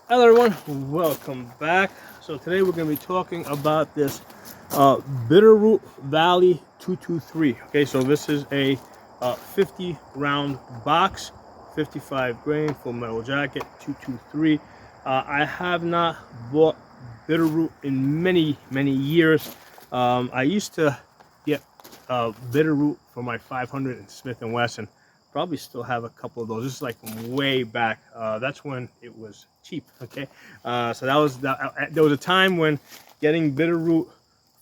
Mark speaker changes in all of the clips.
Speaker 1: Hello everyone, welcome back. So today we're going to be talking about this Bitterroot Valley 223. Okay, so this is a 50 round box, 55 grain full metal jacket 223. I have not bought Bitterroot in many years. I used to get Bitterroot for my 500 and Smith and Wesson. Probably still have a couple of those. This is like from way back. That's when it was cheap. Okay, so that was there was a time when getting Bitterroot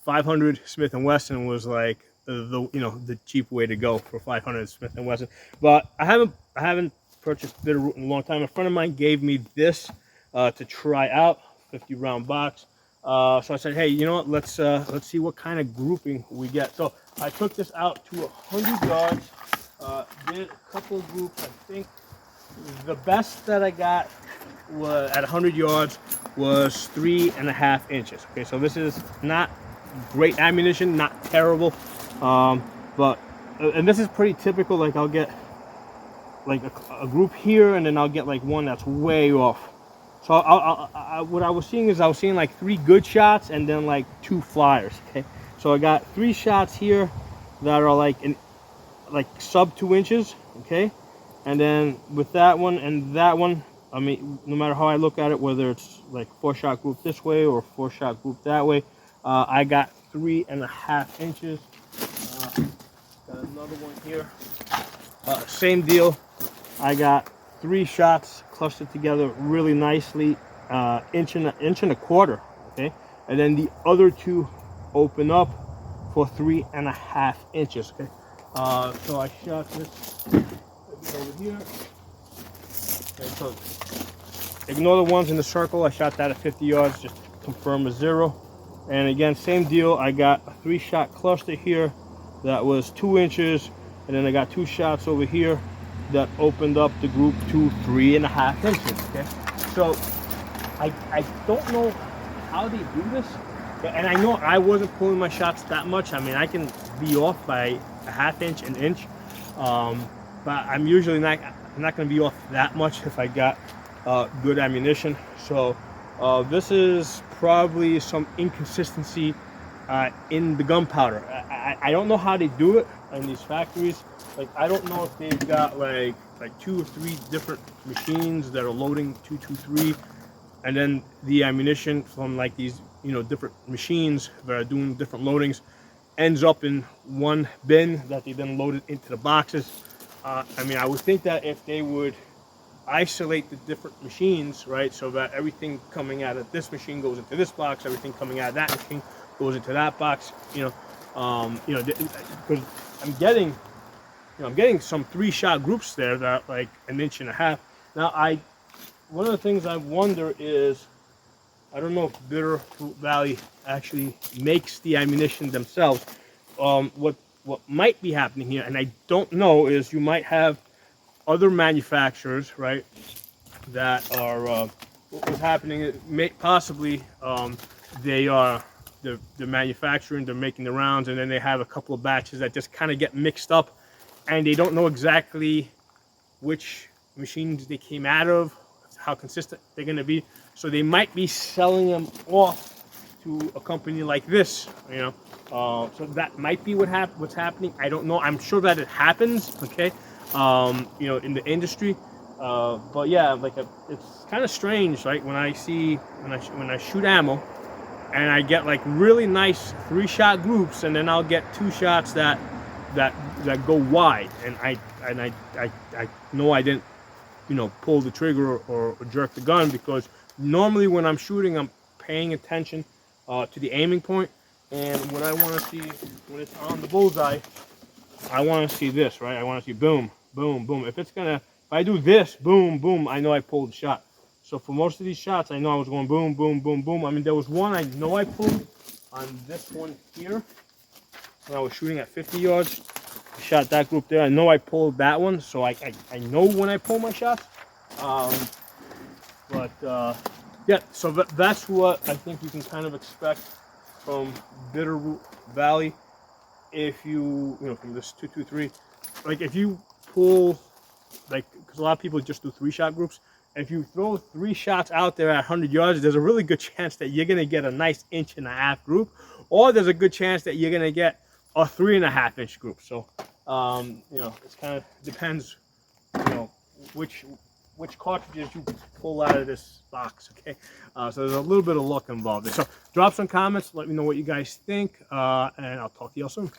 Speaker 1: 500 Smith and Wesson was like the cheap way to go for 500 Smith and Wesson. But I haven't purchased Bitterroot in a long time. A friend of mine gave me this to try out, 50 round box. So I said, hey, you know what? Let's see what kind of grouping we get. So I took this out to 100 yards. Did a couple of groups. I think the best that I got was at 100 yards was 3.5 inches. Okay, so this is not great ammunition, not terrible, but and this is pretty typical. Like I'll get like a group here, and then I'll get like one that's way off. So what I was seeing is I was seeing like 3 good shots and then like 2 flyers. Okay, so I got 3 shots here that are like sub 2 inches. Okay, and then with that one and that one, I mean, no matter how I look at it, whether it's like 4-shot group this way or 4-shot group that way, I got 3.5 inches. Got another one here. Same deal. I got 3 shots clustered together really nicely, inch and a quarter. Okay, and then the other 2 open up for 3.5 inches. Okay, so I shot this over here. Okay, so ignore the ones in the circle. I shot that at 50 yards just to confirm a 0. And again, same deal. I got a 3-shot cluster here that was 2 inches, and then I got 2 shots over here that opened up the group to 3.5 inches. Okay, so I don't know how they do this, and I know I wasn't pulling my shots that much. I mean, I can be off by a half inch, an inch, but I'm usually not going to be off that much if I got good ammunition. So this is probably some inconsistency in the gunpowder. I don't know how they do it in these factories. Like, I don't know if they've got like 2 or 3 different machines that are loading 223, and then the ammunition from like these different machines that are doing different loadings ends up in one bin that they then loaded into the boxes. I mean, I would think that if they would isolate the different machines, right, so that everything coming out of this machine goes into this box, everything coming out of that machine goes into that box, because I'm getting some 3-shot groups there that are like 1.5 inches. Now, one of the things I wonder is, I don't know if Bitterroot Valley actually makes the ammunition themselves. What might be happening here, and I don't know, is you might have other manufacturers, right, that are what's happening is possibly they're manufacturing, they're making the rounds, and then they have a couple of batches that just kind of get mixed up, and they don't know exactly which machines they came out of, how consistent they're going to be. So they might be selling them off to a company like this, so that might be what's happening. I don't know. I'm sure that it happens, okay, in the industry. But yeah, it's kind of strange, right? When I shoot ammo, and I get like really nice 3-shot groups, and then I'll get 2 shots that go wide, and I know I didn't pull the trigger or jerk the gun, because normally when I'm shooting, I'm paying attention to the aiming point, and when I want to see, when it's on the bullseye, I want to see this, right? I want to see boom, boom, boom. If I do this, boom, boom, I know I pulled the shot. So for most of these shots, I know I was going boom, boom, boom, boom. I mean, there was one I know I pulled on this one here when I was shooting at 50 yards. I shot that group there. I know I pulled that one, so I know when I pull my shots. Yeah, so that's what I think you can kind of expect from Bitterroot Valley. If you from this 223, like if you pull, like, because a lot of people just do 3-shot groups. if you throw 3 shots out there at 100 yards, there's a really good chance that you're going to get a nice 1.5-inch group, or there's a good chance that you're going to get a 3.5-inch group. So, you know, it's kind of depends, you know, which cartridges you pull out of this box, okay? So there's a little bit of luck involved. So drop some comments, let me know what you guys think, and I'll talk to you all soon.